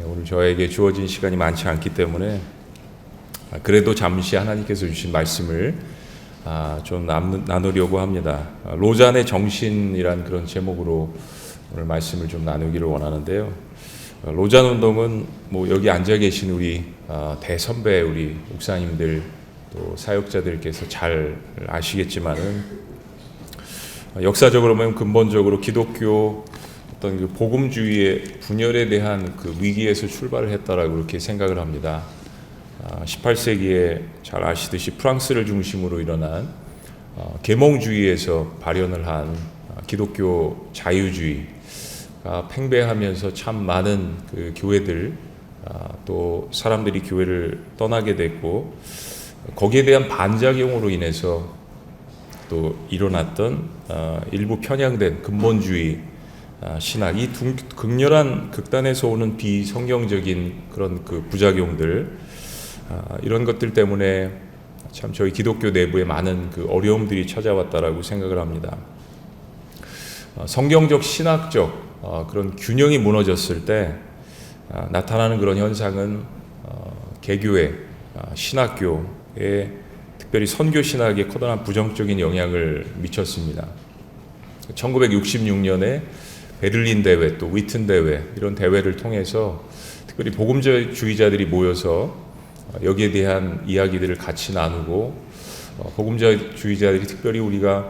오늘 저에게 주어진 시간이 많지 않기 때문에 그래도 잠시 하나님께서 주신 말씀을 좀 나누려고 합니다. 로잔의 정신이란 그런 제목으로 오늘 말씀을 좀 나누기를 원하는데요. 로잔 운동은 여기 앉아 계신 우리 대선배 우리 목사님들 또 사역자들께서 잘 아시겠지만은 역사적으로 보면 근본적으로 기독교 어떤 그 복음주의의 분열에 대한 그 위기에서 출발을 했다라고 그렇게 생각을 합니다. 18세기에 잘 아시듯이 프랑스를 중심으로 일어난 계몽주의에서 발현을 한 기독교 자유주의가 팽배하면서 참 많은 그 교회들 또 사람들이 교회를 떠나게 됐고 거기에 대한 반작용으로 인해서 또 일어났던 일부 편향된 근본주의 신학, 이 극렬한 극단에서 오는 비성경적인 그런 그 부작용들, 이런 것들 때문에 참 저희 기독교 내부에 많은 그 어려움들이 찾아왔다라고 생각을 합니다. 성경적 신학적 그런 균형이 무너졌을 때 나타나는 그런 현상은 개교회, 신학교에 특별히 선교 신학에 커다란 부정적인 영향을 미쳤습니다. 1966년에 베를린 대회 또 위튼 대회 이런 대회를 통해서 특별히 복음주의자들이 모여서 여기에 대한 이야기들을 같이 나누고 복음주의자들이 특별히 우리가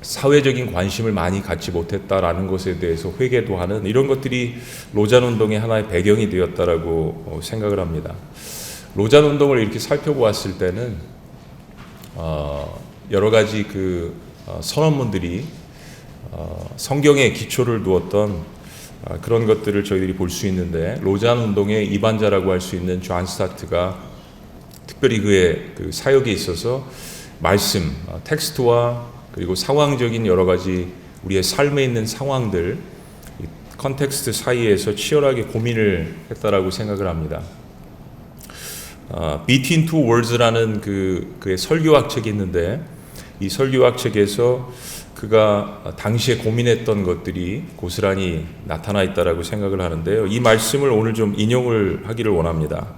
사회적인 관심을 많이 갖지 못했다라는 것에 대해서 회개도 하는 이런 것들이 로잔 운동의 하나의 배경이 되었다라고 생각을 합니다. 로잔 운동을 이렇게 살펴보았을 때는 여러 가지 그 선언문들이 성경에 기초를 두었던 그런 것들을 저희들이 볼 수 있는데 로잔 운동의 이반자라고 할 수 있는 존 스타트가 특별히 그의 그 사역에 있어서 말씀, 텍스트와 그리고 상황적인 여러 가지 우리의 삶에 있는 상황들 컨텍스트 사이에서 치열하게 고민을 했다라고 생각을 합니다. Between Two Worlds라는 그의 설교학 책이 있는데 이 설교학 책에서 그가 당시에 고민했던 것들이 고스란히 나타나 있다라고 생각을 하는데요. 이 말씀을 오늘 좀 인용을 하기를 원합니다.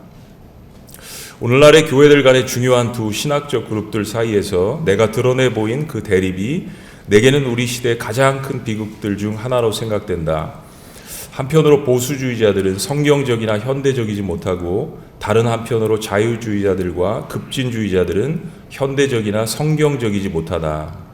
오늘날의 교회들 간의 중요한 두 신학적 그룹들 사이에서 내가 드러내 보인 그 대립이 내게는 우리 시대의 가장 큰 비극들 중 하나로 생각된다. 한편으로 보수주의자들은 성경적이나 현대적이지 못하고 다른 한편으로 자유주의자들과 급진주의자들은 현대적이나 성경적이지 못하다.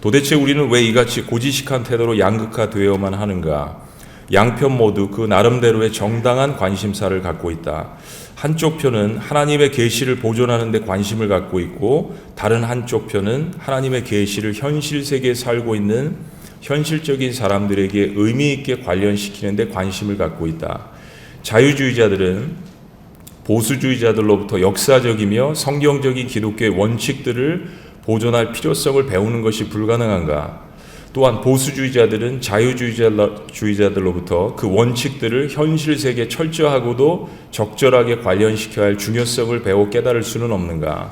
도대체 우리는 왜 이같이 고지식한 태도로 양극화되어야만 하는가? 양편 모두 그 나름대로의 정당한 관심사를 갖고 있다. 한쪽 편은 하나님의 계시를 보존하는 데 관심을 갖고 있고 다른 한쪽 편은 하나님의 계시를 현실 세계에 살고 있는 현실적인 사람들에게 의미 있게 관련시키는 데 관심을 갖고 있다. 자유주의자들은 보수주의자들로부터 역사적이며 성경적인 기독교의 원칙들을 보존할 필요성을 배우는 것이 불가능한가? 또한 보수주의자들은 자유주의자들로부터 그 원칙들을 현실 세계에 철저하고도 적절하게 관련시켜야 할 중요성을 배워 깨달을 수는 없는가?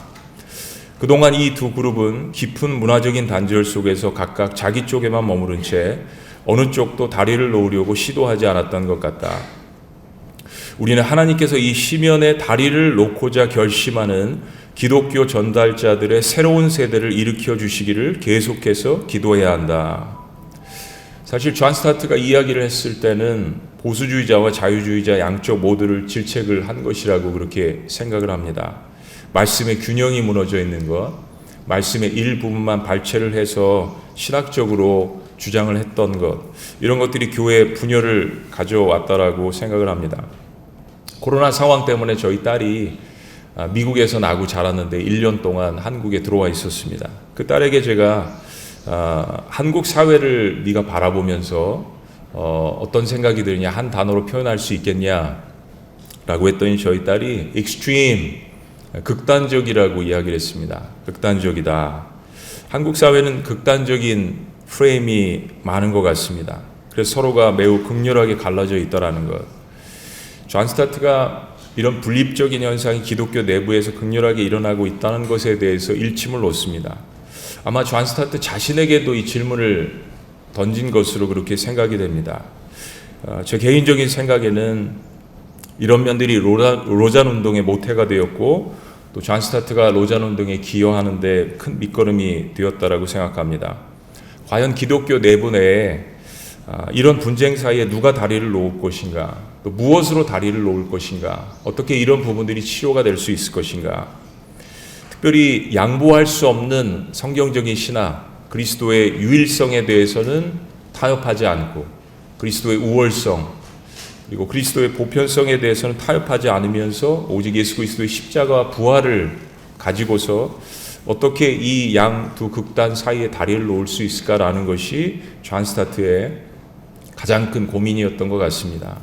그동안 이 두 그룹은 깊은 문화적인 단절 속에서 각각 자기 쪽에만 머무른 채 어느 쪽도 다리를 놓으려고 시도하지 않았던 것 같다. 우리는 하나님께서 이 시면에 다리를 놓고자 결심하는 기독교 전달자들의 새로운 세대를 일으켜 주시기를 계속해서 기도해야 한다. 사실 존 스타트가 이야기를 했을 때는 보수주의자와 자유주의자 양쪽 모두를 질책을 한 것이라고 그렇게 생각을 합니다. 말씀의 균형이 무너져 있는 것, 말씀의 일부분만 발췌를 해서 신학적으로 주장을 했던 것, 이런 것들이 교회의 분열을 가져왔다라고 생각을 합니다. 코로나 상황 때문에 저희 딸이 미국에서 나고 자랐는데 1년 동안 한국에 들어와 있었습니다. 그 딸에게 제가 한국 사회를 네가 바라보면서 어떤 생각이 드느냐, 한 단어로 표현할 수 있겠냐 라고 했더니 저희 딸이 extreme, 극단적이라고 이야기를 했습니다. 극단적이다. 한국 사회는 극단적인 프레임이 많은 것 같습니다. 그래서 서로가 매우 극렬하게 갈라져 있다라는 것. 존 스타트가 이런 분립적인 현상이 기독교 내부에서 극렬하게 일어나고 있다는 것에 대해서 일침을 놓습니다. 아마 존 스타트 자신에게도 이 질문을 던진 것으로 그렇게 생각이 됩니다. 제 개인적인 생각에는 이런 면들이 로잔 운동의 모태가 되었고 또 존 스타트가 로잔 운동에 기여하는 데 큰 밑거름이 되었다라고 생각합니다. 과연 기독교 내부 내에 이런 분쟁 사이에 누가 다리를 놓을 것인가, 또 무엇으로 다리를 놓을 것인가, 어떻게 이런 부분들이 치료가 될 수 있을 것인가, 특별히 양보할 수 없는 성경적인 신학, 그리스도의 유일성에 대해서는 타협하지 않고 그리스도의 우월성 그리고 그리스도의 보편성에 대해서는 타협하지 않으면서 오직 예수 그리스도의 십자가와 부활을 가지고서 어떻게 이 양 두 극단 사이에 다리를 놓을 수 있을까라는 것이 존 스타트의 가장 큰 고민이었던 것 같습니다.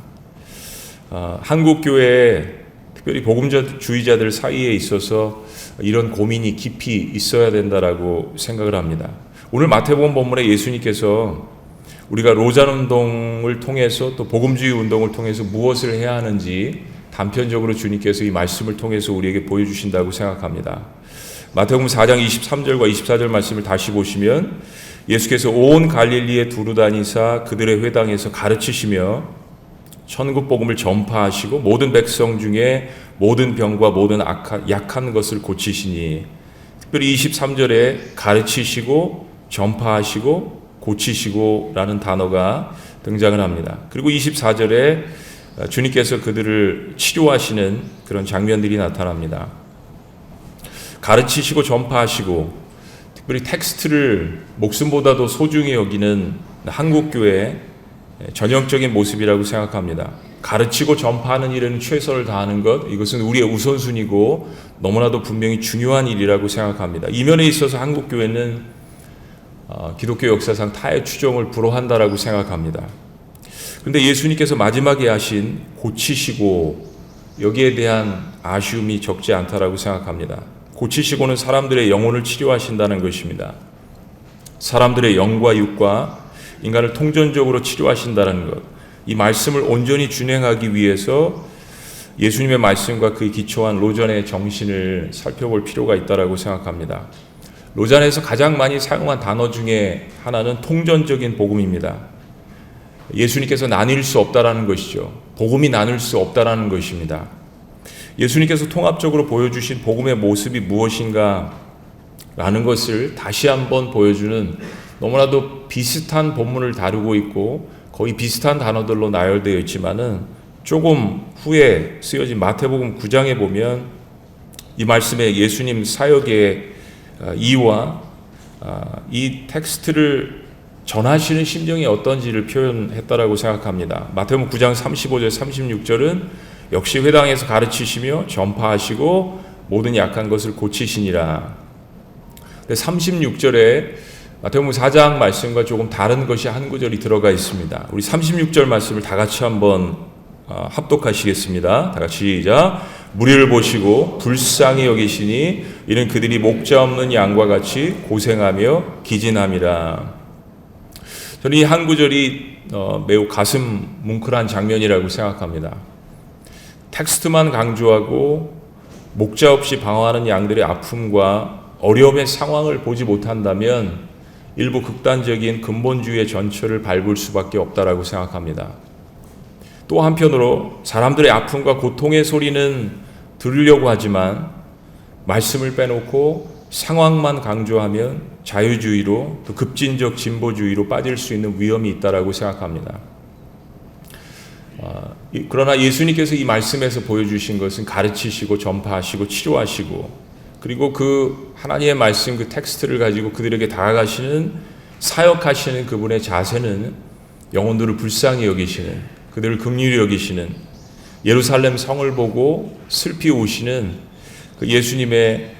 한국 교회에 특별히 복음주의자들 사이에 있어서 이런 고민이 깊이 있어야 된다라고 생각을 합니다. 오늘 마태복음 본문에 예수님께서 우리가 로잔 운동을 통해서 또 복음주의 운동을 통해서 무엇을 해야 하는지 단편적으로 주님께서 이 말씀을 통해서 우리에게 보여주신다고 생각합니다. 마태복음 4장 23절과 24절 말씀을 다시 보시면 예수께서 온 갈릴리에 두루 다니사 그들의 회당에서 가르치시며 천국 복음을 전파하시고 모든 백성 중에 모든 병과 모든 약한 것을 고치시니, 특별히 23절에 가르치시고 전파하시고 고치시고 라는 단어가 등장을 합니다. 그리고 24절에 주님께서 그들을 치료하시는 그런 장면들이 나타납니다. 가르치시고 전파하시고, 특별히 텍스트를 목숨보다도 소중히 여기는 한국교회의 전형적인 모습이라고 생각합니다. 가르치고 전파하는 일에는 최선을 다하는 것, 이것은 우리의 우선순위고 너무나도 분명히 중요한 일이라고 생각합니다. 이 면에 있어서 한국교회는 기독교 역사상 타의 추종을 불허한다라고 생각합니다. 그런데 예수님께서 마지막에 하신 고치시고, 여기에 대한 아쉬움이 적지 않다라고 생각합니다. 고치시고는 사람들의 영혼을 치료하신다는 것입니다. 사람들의 영과 육과 인간을 통전적으로 치료하신다는 것, 이 말씀을 온전히 준행하기 위해서 예수님의 말씀과 그에 기초한 로잔의 정신을 살펴볼 필요가 있다라고 생각합니다. 로잔에서 가장 많이 사용한 단어 중에 하나는 통전적인 복음입니다. 예수님께서 나뉠 수 없다라는 것이죠. 복음이 나눌 수 없다라는 것입니다. 예수님께서 통합적으로 보여주신 복음의 모습이 무엇인가 라는 것을 다시 한번 보여주는, 너무나도 비슷한 본문을 다루고 있고 거의 비슷한 단어들로 나열되어 있지만은 조금 후에 쓰여진 마태복음 9장에 보면 이 말씀에 예수님 사역의 이유와 이 텍스트를 전하시는 심정이 어떤지를 표현했다라고 생각합니다. 마태복음 9장 35절 36절은 역시 회당에서 가르치시며 전파하시고 모든 약한 것을 고치시니라. 36절에 마태복음 4장 말씀과 조금 다른 것이 한 구절이 들어가 있습니다. 우리 36절 말씀을 다 같이 한번 합독하시겠습니다. 다 같이 시작. 무리를 보시고 불쌍히 여기시니 이는 그들이 목자 없는 양과 같이 고생하며 기진함이라. 저는 이 한 구절이 매우 가슴 뭉클한 장면이라고 생각합니다. 텍스트만 강조하고 목자 없이 방황하는 양들의 아픔과 어려움의 상황을 보지 못한다면 일부 극단적인 근본주의의 전철을 밟을 수밖에 없다라고 생각합니다. 또 한편으로 사람들의 아픔과 고통의 소리는 들으려고 하지만 말씀을 빼놓고 상황만 강조하면 자유주의로 또 급진적 진보주의로 빠질 수 있는 위험이 있다라고 생각합니다. 그러나 예수님께서 이 말씀에서 보여주신 것은 가르치시고 전파하시고 치료하시고, 그리고 그 하나님의 말씀 그 텍스트를 가지고 그들에게 다가가시는 사역하시는 그분의 자세는 영혼들을 불쌍히 여기시는, 그들을 긍휼히 여기시는, 예루살렘 성을 보고 슬피 우시는 그 예수님의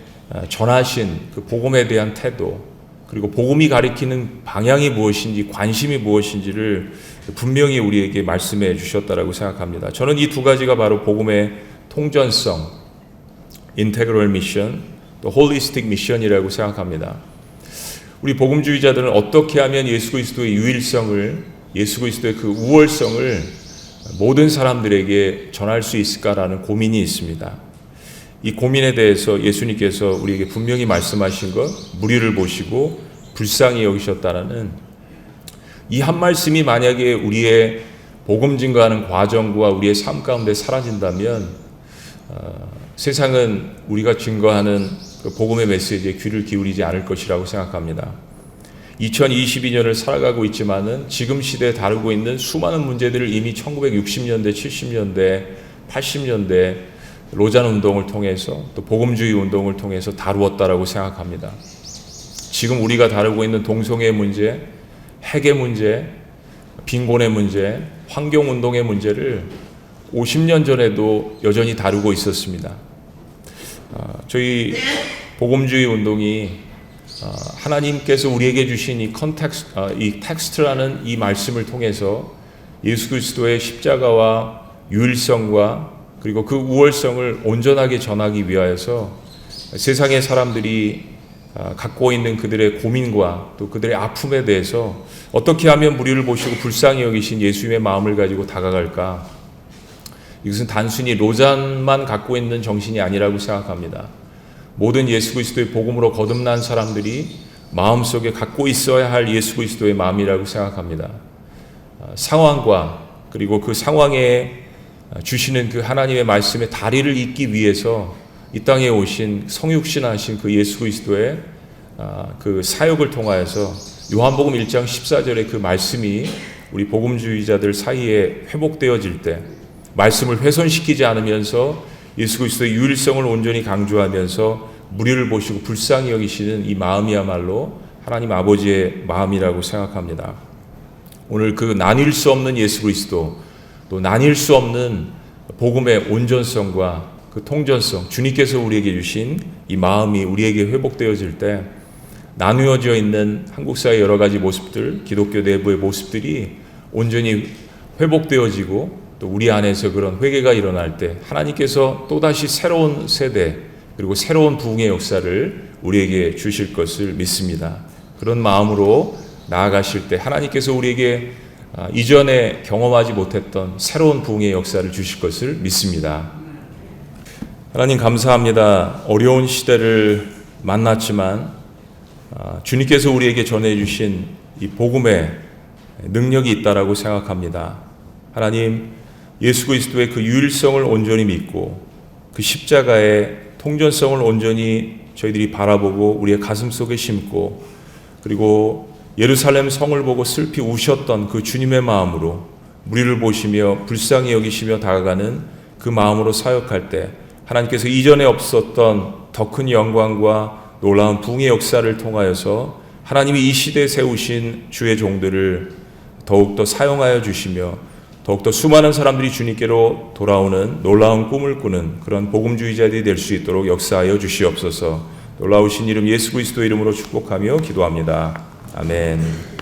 전하신 그 복음에 대한 태도, 그리고 복음이 가리키는 방향이 무엇인지 관심이 무엇인지를 분명히 우리에게 말씀해 주셨다라고 생각합니다. 저는 이 두 가지가 바로 복음의 통전성, 인테그럴 미션, 또 홀리스틱 미션이라고 생각합니다. 우리 복음주의자들은 어떻게 하면 예수 그리스도의 유일성을, 예수 그리스도의 그 우월성을 모든 사람들에게 전할 수 있을까라는 고민이 있습니다. 이 고민에 대해서 예수님께서 우리에게 분명히 말씀하신 것, 무리를 보시고 불쌍히 여기셨다라는 이 한 말씀이 만약에 우리의 복음 증거하는 과정과 우리의 삶 가운데 사라진다면 세상은 우리가 증거하는 그 복음의 메시지에 귀를 기울이지 않을 것이라고 생각합니다. 2022년을 살아가고 있지만은 지금 시대에 다루고 있는 수많은 문제들을 이미 1960년대, 70년대, 80년대 로잔 운동을 통해서 또 복음주의 운동을 통해서 다루었다라고 생각합니다. 지금 우리가 다루고 있는 동성애의 문제, 핵의 문제, 빈곤의 문제, 환경운동의 문제를 50년 전에도 여전히 다루고 있었습니다. 저희 복음주의 운동이 하나님께서 우리에게 주신 이 텍스트라는 이 말씀을 통해서 예수 그리스도의 십자가와 유일성과 그리고 그 우월성을 온전하게 전하기 위하여서 세상의 사람들이 갖고 있는 그들의 고민과 또 그들의 아픔에 대해서 어떻게 하면 우리를 보시고 불쌍히 여기신 예수님의 마음을 가지고 다가갈까? 이것은 단순히 로잔만 갖고 있는 정신이 아니라고 생각합니다. 모든 예수 그리스도의 복음으로 거듭난 사람들이 마음속에 갖고 있어야 할 예수 그리스도의 마음이라고 생각합니다. 상황과 그리고 그 상황에 주시는 그 하나님의 말씀의 다리를 잇기 위해서 이 땅에 오신 성육신하신 그 예수 그리스도의 그 사역을 통하여서 요한복음 1장 14절의 그 말씀이 우리 복음주의자들 사이에 회복되어질 때 말씀을 훼손시키지 않으면서 예수 그리스도의 유일성을 온전히 강조하면서 무리를 보시고 불쌍히 여기시는 이 마음이야말로 하나님 아버지의 마음이라고 생각합니다. 오늘 그 나뉠 수 없는 예수 그리스도 또 나뉠 수 없는 복음의 온전성과 그 통전성, 주님께서 우리에게 주신 이 마음이 우리에게 회복되어질 때 나누어져 있는 한국 사회의 여러 가지 모습들, 기독교 내부의 모습들이 온전히 회복되어지고 또 우리 안에서 그런 회개가 일어날 때 하나님께서 또다시 새로운 세대 그리고 새로운 부흥의 역사를 우리에게 주실 것을 믿습니다. 그런 마음으로 나아가실 때 하나님께서 우리에게 이전에 경험하지 못했던 새로운 부흥의 역사를 주실 것을 믿습니다. 하나님 감사합니다. 어려운 시대를 만났지만 주님께서 우리에게 전해주신 이 복음의 능력이 있다라고 생각합니다. 하나님 예수 그리스도의 그 유일성을 온전히 믿고 그 십자가의 통전성을 온전히 저희들이 바라보고 우리의 가슴 속에 심고 그리고 예루살렘 성을 보고 슬피 우셨던 그 주님의 마음으로 우리를 보시며 불쌍히 여기시며 다가가는 그 마음으로 사역할 때 하나님께서 이전에 없었던 더 큰 영광과 놀라운 부흥의 역사를 통하여서 하나님이 이 시대에 세우신 주의 종들을 더욱더 사용하여 주시며 더욱더 수많은 사람들이 주님께로 돌아오는 놀라운 꿈을 꾸는 그런 복음주의자들이 될 수 있도록 역사하여 주시옵소서. 놀라우신 이름 예수 그리스도의 이름으로 축복하며 기도합니다. 아멘.